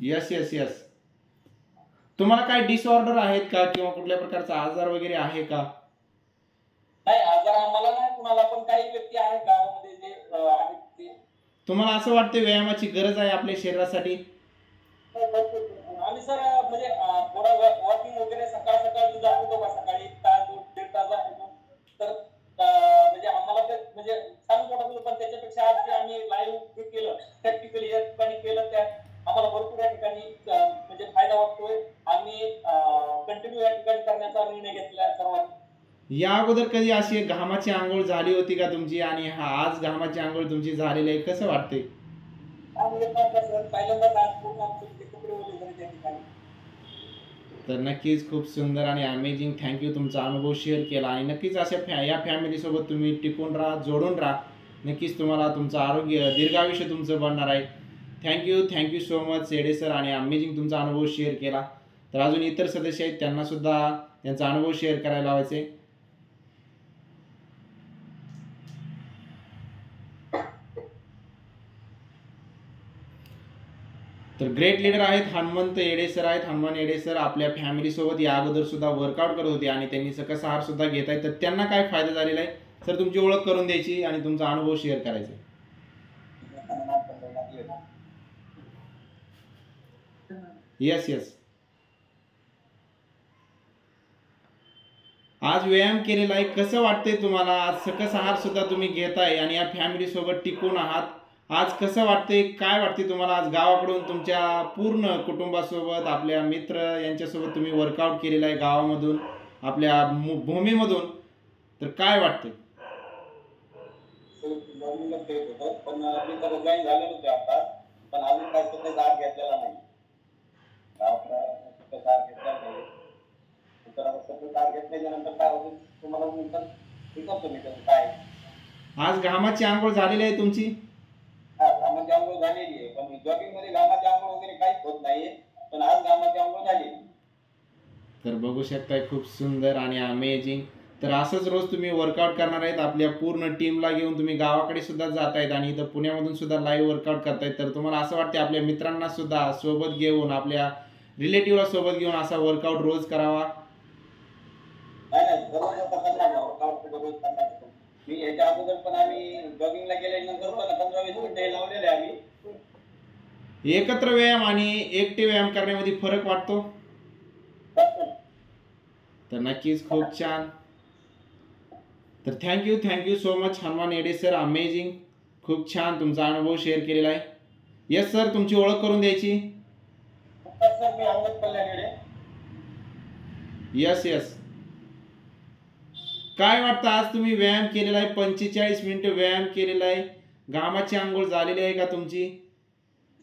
Yes yes yes. तुम्हाला काय disorder आहेत का किंवा कुठल्या प्रकारचा आजार वगैरे आहे का? नाही, आजार आम्हाला नाही कुणाला, पण काही व्यक्ती आहेत गावामध्ये जे आहेत ते. तुम्हाला असं वाटतं व्यायामाची गरज आहे आपल्या शरीरासाठी? आम्ही सर म्हणजे थोडा वॉकिंग वगैरे सकाळ सकाळ जात होतो का, सकाळी 1 तास 1.5 तास जात होतो. तर म्हणजे आम्हाला ते म्हणजे छान वाटत होतं, पण त्याच्यापेक्षा आज जे आम्ही लाईव्ह जे केलं प्रॅक्टिकली या ठिकाणी केलं, त्यात आम्हाला भरपूर या ठिकाणी म्हणजे फायदा वाटतोय. आम्ही कंटिन्यू या ठिकाणी करण्याचा निर्णय घेतला सर्वांनी. या अगोदर कधी अशी घामाची अंघोळ झाली होती का तुमची आणि आज घामाची अंघोळ तुमची झालेली आहे, कसं वाटतंय? आम्ही सर पहिल्यांदाच आज पूर्ण आमचे ते कपडे ओले झाले त्या ठिकाणी. तर नक्कीच खूप सुंदर आणि अमेझिंग. थँक्यू तुमचा अनुभव शेअर केला आणि नक्कीच अशा या फॅमिलीसोबत तुम्ही टिकून राहा, जोडून राहा. नक्कीच तुम्हाला तुमचं आरोग्य दीर्घायुष्य तुमचं बनणार आहे. थँक्यू सो मच येडे सर आणि अमेझिंग तुमचा अनुभव शेअर केला. तर अजून इतर सदस्य आहेत त्यांनासुद्धा त्यांचा अनुभव शेअर करायला लावायचे. तर ग्रेट लीडर आहेत हनुमंत येडे सर आहेत. हनुमान येडे सर आपल्या फॅमिलीसोबत या अगोदर सुद्धा वर्कआउट करत होते आणि त्यांनी सकस आहार सुद्धा घेत आहेत. तर त्यांना काय फायदा झालेला आहे सर, तुमची ओळख करून द्यायची आणि तुमचा अनुभव शेअर करायचा. Yes yes. आज व्यायाम केलेला आहे, कसं वाटतंय तुम्हाला? आज सकस आहार सुद्धा तुम्ही घेताय आणि या फॅमिलीसोबत टिकून आहात. आज कसं वाटतंय, काय वाटते तुम्हाला? आज गावाकडून तुमच्या पूर्ण कुटुंबासोबत आपल्या मित्र यांच्यासोबत तुम्ही वर्कआउट केलेला आहे गावामधून, आपल्या भूमीमधून. तर काय वाटतंय? पण मी तर जॉईन झाले होते आता, पण अजून काय स्वतः जाग घेतलेला नाही. जाग घेतलेला नाही. तर स्वतः जाग घेतल्यानंतर काय होतं तुम्हाला नंतर शिकवतो मी त्याचं काय. आज घामाची अंघोळ झालेली आहे तुमची? घामाची अंघोळ झालेली आहे, पण जॉगिंग मध्ये घामाची अंघोळ वगैरे काहीच होत नाहीये, पण आज घामाची अंघोळ झाली. तर बघू शकताय खूप सुंदर आणि अमेझिंग. तर असंच रोज तुम्ही वर्कआउट करणार आहेत, आपल्या पूर्ण टीमला घेऊन तुम्ही गावाकडे सुद्धा जात आहेत आणि इथं पुण्यामधून सुद्धा लाईव्ह वर्कआउट करतायत. तर तुम्हाला असं वाटते आपल्या मित्रांना सुद्धा सोबत घेऊन, आपल्या रिलेटिव्हला सोबत घेऊन असा वर्कआउट रोज करावा? मी याच्या अगोदर पण आम्ही जॉगिंगला गेल्यानंतर पण 15-20 मिनिटं लावलेले आम्ही. एकत्र व्यायाम आणि एकटे व्यायाम करण्यामध्ये फरक वाटतो? तर नक्कीच खूप छान. तर थँक्यू सो मच हनुमान येडे सर, अमेझिंग. खूप छान तुमचा अनुभव शेअर केलेला आहे. यस सर, तुमची ओळख करून द्यायची. सर मी अंगद कल्याण. Yes yes. काय वाटतं आज तुम्ही व्यायाम केलेला आहे, 45 मिनिटं व्यायाम केलेला आहे, घामाची अंघोळ झालेली आहे का तुमची?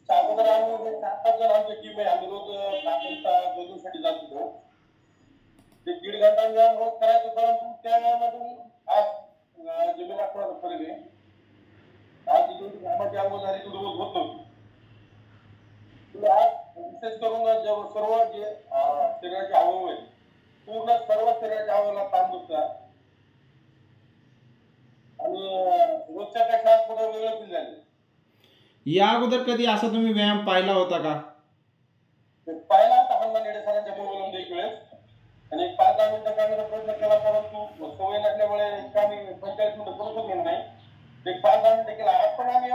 अगोदर आम्ही 7 जण आमची टीम आहे, आम्ही रोज 7 जॉगिंगसाठी जात होतो. ते 1.5 घंटा व्यायाम रोज करायचो, परंतु त्या व्यायामातून आज जमीन आसमानाचा फरक आहे. आज जी घामाची अंघोळ झाली ती रोज होत नव्हती. आज विशेष करून सर्व जे शरीराचे अवयव आहेत, पूर्ण सर्व शरीराच्या अवयवाला ताण बसतात आणि रोजच्या पेक्षा थोडं वेगळं फील झालं. या अगोदर कधी असा तुम्ही व्यायाम पाहिला होता का? पाहिला होता हनुमान येडे सरांच्या मोबाईलमध्ये एक वेळेस, आणि 5-10 मिनिटं करण्याचा प्रयत्न केला, परंतु सवय नसल्यामुळे आम्ही 45 मिनिटं करू शकलो नाही. एक 5-10 मिनिटं केला. आज पण आम्ही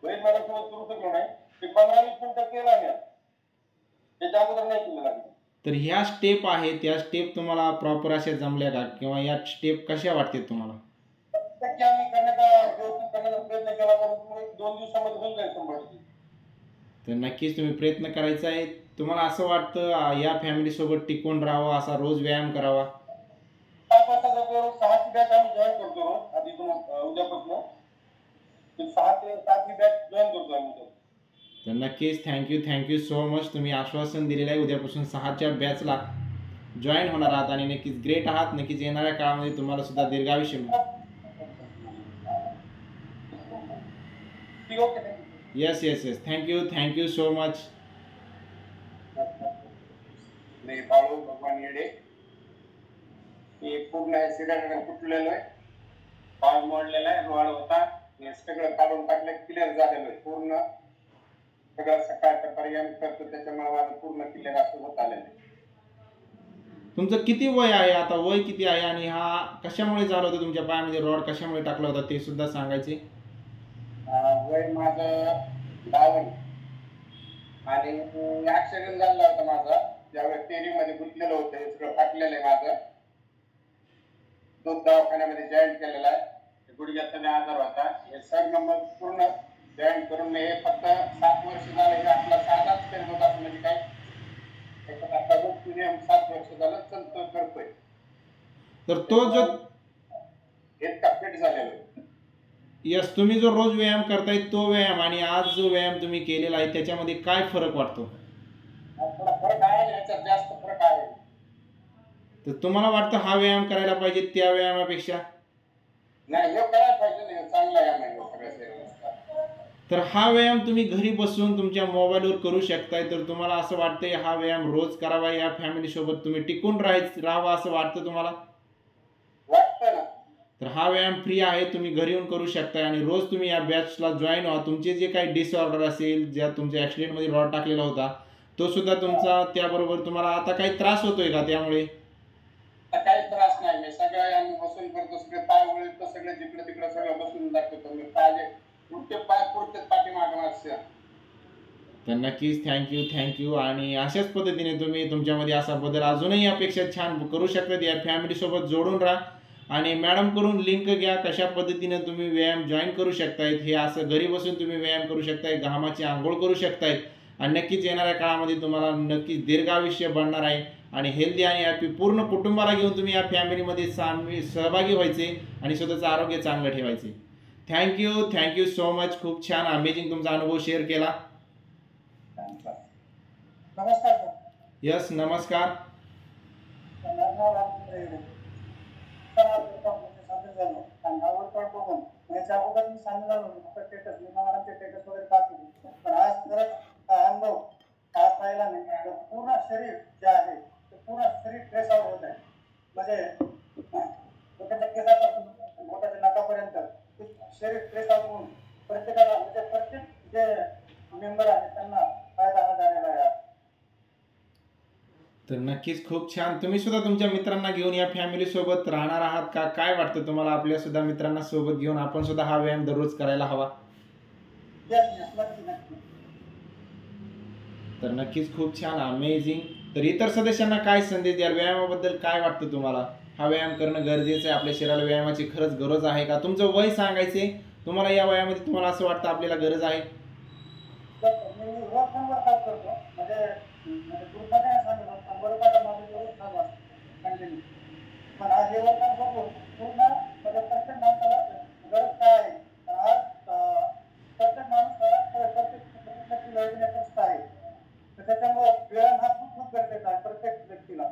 बरेच माझ्यासोबत करू शकलो नाही. एक 15-20 मिनिटं केला आम्ही, त्याच्या अगोदर नाही केलं. तर ह्या स्टेप आहेत, त्या स्टेप तुम्हाला प्रॉपर अशा जमल्या का किंवा या स्टेप कशा वाटतात तुम्हाला? आम्ही करण्याचा प्रयत्न केला, परंतु 2 दिवसामध्ये होऊन जाईल 100%. तर नक्कीच तुम्ही प्रयत्न करायचा आहे. तुम्हाला असं वाटतं या फॅमिलीसोबत टिकून राहावं, असा रोज व्यायाम करावा? 5 वाजता जातो, 6ची बॅच आम्ही जॉईन करतो आधी उद्यापासून. 6 ते 7 ही बॅच जॉईन करतो आम्ही. तर नक्कीच थँक्यू सो मच. तुम्ही आश्वासन दिलेलं आहे उद्यापासून 6च्या बॅचला जॉईन होणार आहात आणि नक्कीच ग्रेट आहात. नक्कीच येणाऱ्या काळामध्ये तुम्हाला सुद्धा दीर्घायुष्य मिळेल. Yes yes yes. Thank you so much. मी बाळू भगवान येडे. मी पूर्ण शरीराकडे फुटलेलो आहे, पाय मोडलेला आहे, रोड होता, हे सगळं काढून टाकलं, क्लिअर झालेलं आहे पूर्ण. सगळं सकाळचा पर्याय करतो, त्याच्यामुळे माझं पूर्ण क्लिअर असं होत आलेलं आहे. तुमचं किती वय आहे आता, वय किती आहे आणि हा कशामुळे झालं होतं तुमच्या पायामध्ये रॉड कशामुळे टाकला होता ते सुद्धा सांगायचे. वय माझं 52 आणि ऍक्सिडेंट झाला होता माझा, ज्यावेळेस टेरीमध्ये गुंतलेलं होतं, हे सगळं फाटलेलं आहे माझं. दूध दवाखान्यामध्ये जॉईन केलेला आहे. गुडघ्याचा बी आजार होता. हे सगळं मग पूर्ण जॉईन करून मी हे फक्त 7 वर्ष झालं हे आपला साधाच करत होता, म्हणजे काय त्याच्यात आता रोज नियम 7 वर्ष झालं चलतो करतोय. तर तो जो इतका फिट झालेलो आहे. यस, तुम्ही जो रोज व्यायाम करताय तो व्यायाम आणि आज जो व्यायाम तुम्ही केलेला आहे त्याच्यामध्ये काय फरक वाटतो. थोडा फरक आहे, याच्यात जास्त फरक आहे. तर तुम्हाला वाटतं हा व्यायाम करायला पाहिजे त्या व्यायामापेक्षा. नाही, हे करायला पाहिजे नाही, चांगला आहे नाही सगळ्या शरीराला. तर हा व्यायाम तुम्ही घरी बसून तुमच्या मोबाईलवर करू शकताय. तर तुम्हाला असं वाटतंय हा व्यायाम रोज करावा, या फॅमिली सोबत तुम्ही टिकून राहावं असं वाटतं तुम्हाला. वाटतं ना. तर हा व्यायाम फ्री आहे, तुम्ही घरी येऊन करू शकताय आणि रोज तुम्ही या बॅचला जॉईन व्हा. तुमचे जे काही डिसऑर्डर असेल, ज्या तुमच्या ॲक्सिडेंटमध्ये रॉड टाकलेला होता तो सुद्धा तुमचा, त्याबरोबर तुम्हाला आता काही त्रास होतोय का त्यामुळे. काही त्रास नाही, मी सगळं आम्ही बसून करतो, सगळे पाय वळतो, सगळे जिकडे तिकडे सगळं बसून दाखवतो मी. पाय पुढचे पाय पुढचे पाठीमागे मागचे. तर नक्कीच थँक्यू. आणि अशाच पद्धतीने तुम्ही तुमच्यामध्ये असा बदल अजूनही अपेक्षा छान करू शकतात. या फॅमिलीसोबत जोडून राहा आणि मॅडमकडून लिंक घ्या, कशा पद्धतीने तुम्ही व्यायाम जॉईन करू शकतायत. हे असं घरी बसून तुम्ही व्यायाम करू शकताय, घामाची आंघोळ करू शकतायत आणि नक्कीच येणाऱ्या काळामध्ये तुम्हाला नक्कीच दीर्घायुष्य बनणार आहे आणि हेल्दी आणि हॅपी पूर्ण कुटुंबाला घेऊन तुम्ही या फॅमिलीमध्ये सहभागी व्हायचे आणि स्वतःचं आरोग्य चांगलं ठेवायचे. Thank you so much. खूप छान अमेजिंग तुमचा अनुभव शेअर केला. नमस्कार सर. यस, नमस्कार. याच्या अगोदर मी सामील झालो होतो, स्टेटस मी मॅडमचे स्टेटस वगैरे टाकले, पण आज खरंच अनुभव आज पाहिला नाही तर पूर्ण शरीर जे आहे ते पूर्ण शरीर फ्रेश आउट होत आहे. म्हणजे डोक्याच्या केसापासून बोटाच्या नाकापर्यंत शरीर फ्रेश आउट होऊन प्रत्येकाला, म्हणजे प्रत्येक जे मेंबर आहे त्यांना फायदा हा झालेला आहे. तर नक्कीच खूप छान. तुम्ही सुद्धा तुमच्या मित्रांना घेऊन या फॅमिली सोबत राहणार आहात का, काय वाटतं तुम्हाला. आपल्या सुद्धा मित्रांना सोबत घेऊन आपण सुद्धा हा व्यायाम दररोज करायला हवा. तर नक्कीच खूप छान अमेझिंग. तर इतर सदस्यांना काय संदेश द्याल, व्यायामाबद्दल काय वाटतं तुम्हाला. हा व्यायाम करणं गरजेचं आहे, आपल्या शरीराला व्यायामाची खरंच गरज आहे का. तुमचं वय सांगायचे, तुम्हाला या वयामध्ये तुम्हाला असं वाटतं आपल्याला गरज आहे. पण आज हे वर्षात बघून पूर्ण म्हणजे प्रत्येक माणसाला गरज काय आहे. आज प्रत्येक माणसाला प्रत्येक योजनेत आहे, तर त्याच्यामुळे व्यायाम हा खूप गरजेचा आहे प्रत्येक व्यक्तीला.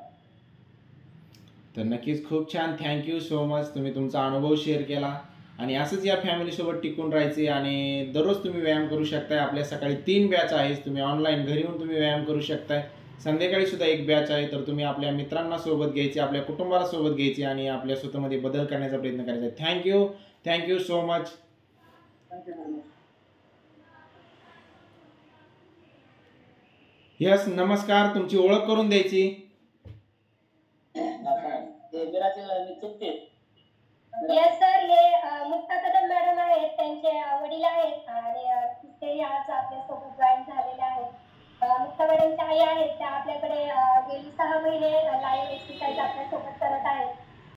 तर नक्कीच खूप छान. Thank you so much. तुम्ही तुमचा अनुभव शेअर केला आणि असंच या फॅमिलीसोबत टिकून राहायचे आणि दररोज तुम्ही व्यायाम करू शकताय. आपल्या सकाळी 3 बॅच आहेत, तुम्ही ऑनलाईन घरी येऊन तुम्ही व्यायाम करू शकताय. संध्याकाळी सुद्धा एक बॅच आहे. तर तुम्ही आपल्या मित्रांना सोबत घ्यायचे, आपल्या कुटुंबाला सोबत घ्यायचे आणि आपल्या स्वतःमध्ये बदल करण्याचा प्रयत्न करायचा. Thank you so much. यस, नमस्कार. तुमची ओळख करून द्यायची. येस सर, हे मुक्ता कदम मॅडम आहेत, त्यांचे वडील आहेत आणि ते आज आपल्यासोबत जॉईन झालेले आहेत. मुक्ता मॅडमच्या आई आहेत, त्या आपल्याकडे गेली 6 महिने लाईव्ह एक्सरसाइज आपल्यासोबत